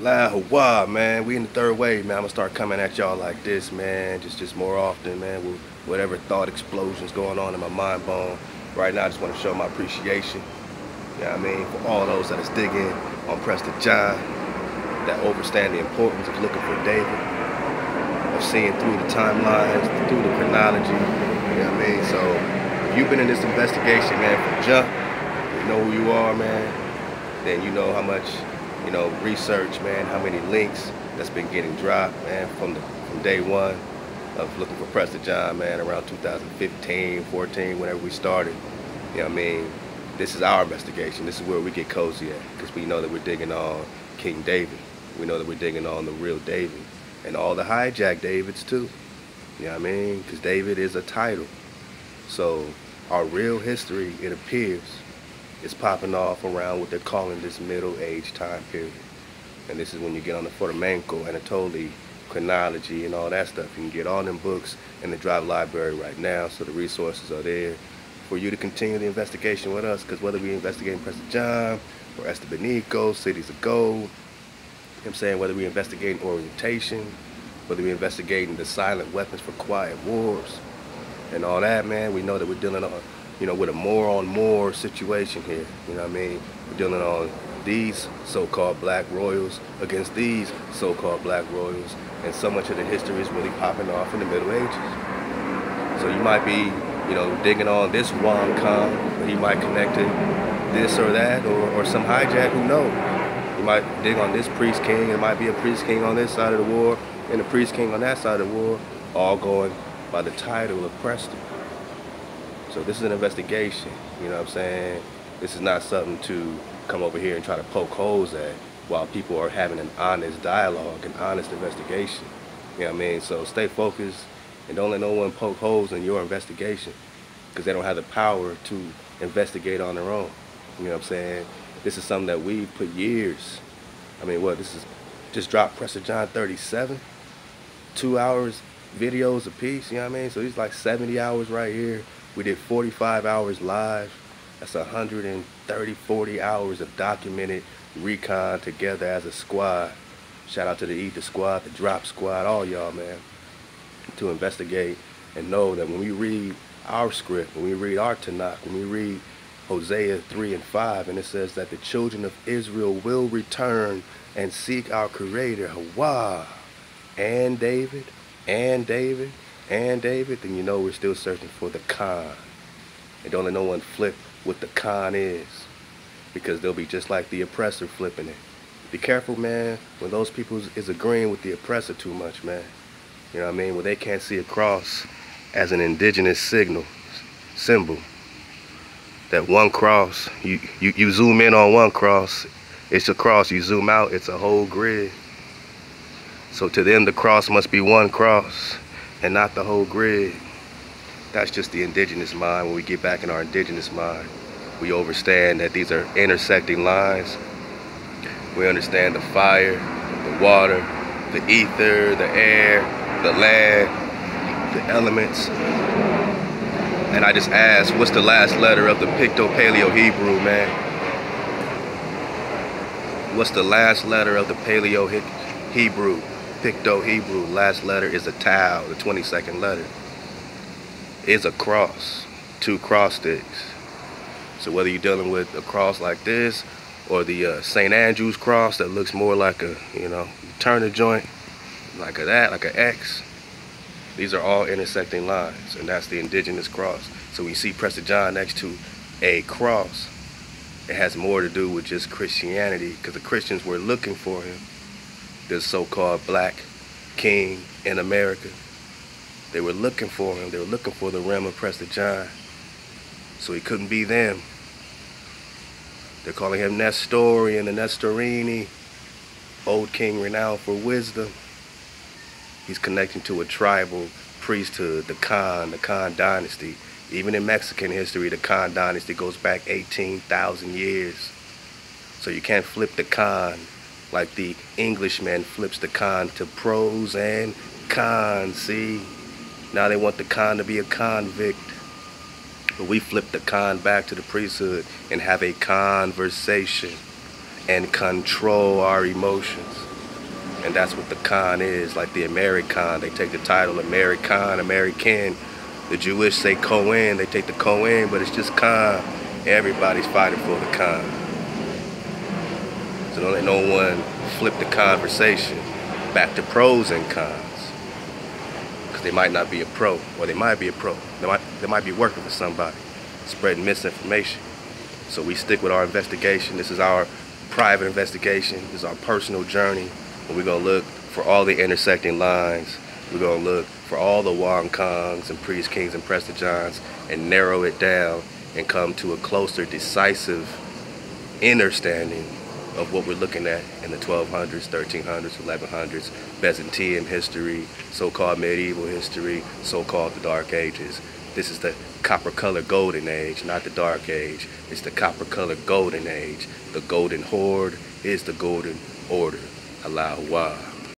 Wow, man, we in the third wave, man. I'm gonna start coming at y'all like this, man, just more often, man, with whatever thought explosions going on in my mind bone. Right now, I just want to show my appreciation, you know what I mean, for all those that is digging on Preston John, that understand the importance of looking for David, of seeing through the timelines, through the chronology, you know what I mean? So, if you've been in this investigation, man, from jump, you know who you are, man, then you know how much, you know, research, man, how many links that's been getting dropped, man, from day one of looking for Preston John, man, around 2015, 14, whenever we started. You know what I mean? This is our investigation. This is where we get cozy at, because we know that we're digging on King David. We know that we're digging on the real David, and all the hijack Davids too. You know what I mean? Because David is a title. So our real history, it appears, is popping off around what they're calling this Middle Age time period. And this is when you get on the flamenco, Anatoly, chronology, and all that stuff. You can get all them books in the Drive library right now, so the resources are there for you to continue the investigation with us, because whether we investigating Preston John or Estebanico, Cities of Gold, you know what I'm saying, whether we investigating orientation, whether we investigating the silent weapons for quiet wars, and all that, man, we know that we're dealing on, you know, with a more on more situation here. You know what I mean? We're dealing on these so-called black royals against these so-called black royals, and so much of the history is really popping off in the Middle Ages. So you might be, you know, digging on this Wong Kong, but he might connect it this or that, or some hijack, who knows? You might dig on this priest king, it might be a priest king on this side of the war, and a priest king on that side of the war, all going by the title of Preston. So this is an investigation, you know what I'm saying? This is not something to come over here and try to poke holes at while people are having an honest dialogue, an honest investigation. You know what I mean? So stay focused and don't let no one poke holes in your investigation, because they don't have the power to investigate on their own. You know what I'm saying? This is something that we put years. I mean, what, this is just dropped Preston John 37, 2 hours videos a piece, you know what I mean? So these like 70 hours right here. We did 45 hours live. That's 130, 40 hours of documented recon together as a squad. Shout out to the Eat the Squad, the Drop Squad, all y'all, man, to investigate and know that when we read our script, when we read our Tanakh, when we read Hosea 3 and 5, and it says that the children of Israel will return and seek our Creator, Hawa, and David, and David, and David, then you know we're still searching for the Khan. And don't let no one flip what the Khan is, because they'll be just like the oppressor flipping it. Be careful, man, when those people is agreeing with the oppressor too much, man. You know what I mean? When they can't see a cross as an indigenous symbol. That one cross, you zoom in on one cross, it's a cross. You zoom out, it's a whole grid. So to them, the cross must be one cross and not the whole grid. That's just the indigenous mind. When we get back in our indigenous mind, we understand that these are intersecting lines. We understand the fire, the water, the ether, the air, the land, the elements. And I just asked, what's the last letter of the Picto-Paleo-Hebrew, man? What's the last letter of the Paleo-Hebrew? Picto-Hebrew, last letter is a tau, the 22nd letter. Is a cross, 2 cross sticks. So whether you're dealing with a cross like this, or the St. Andrew's cross that looks more like a, you know, Turner joint, like that, like an X, these are all intersecting lines, and that's the Indigenous Cross. So when you see Preston John next to a cross, it has more to do with just Christianity, because the Christians were looking for him, this so-called black king in America. They were looking for him. They were looking for the realm of Preston John. So he couldn't be them. They're calling him Nestorian, the Nestorini, old king renowned for wisdom. He's connecting to a tribal priesthood, the Khan dynasty. Even in Mexican history, the Khan dynasty goes back 18,000 years. So you can't flip the Khan like the Englishman flips the Khan to pros and cons, see? Now they want the Khan to be a convict. But we flip the Khan back to the priesthood and have a conversation. and control our emotions. And that's what the Khan is, like the American. They take the title American, American. The Jewish say Cohen, they take the Cohen, but it's just Khan. Everybody's fighting for the Khan. So don't let no one flip the conversation back to pros and cons. Because they might not be a pro, or they might be a pro. They might be working for somebody, spreading misinformation. So we stick with our investigation. This is our private investigation. This is our personal journey. And we're going to look for all the intersecting lines. We're going to look for all the Wong Kongs and priests, kings, and Prestigions and narrow it down and come to a closer, decisive understanding of what we're looking at in the 1200s, 1300s, 1100s, Byzantine history, so-called medieval history, so-called the Dark Ages. This is the copper-colored golden age, not the dark age. It's the copper-colored golden age. The golden horde is the golden order. Allahu Akbar.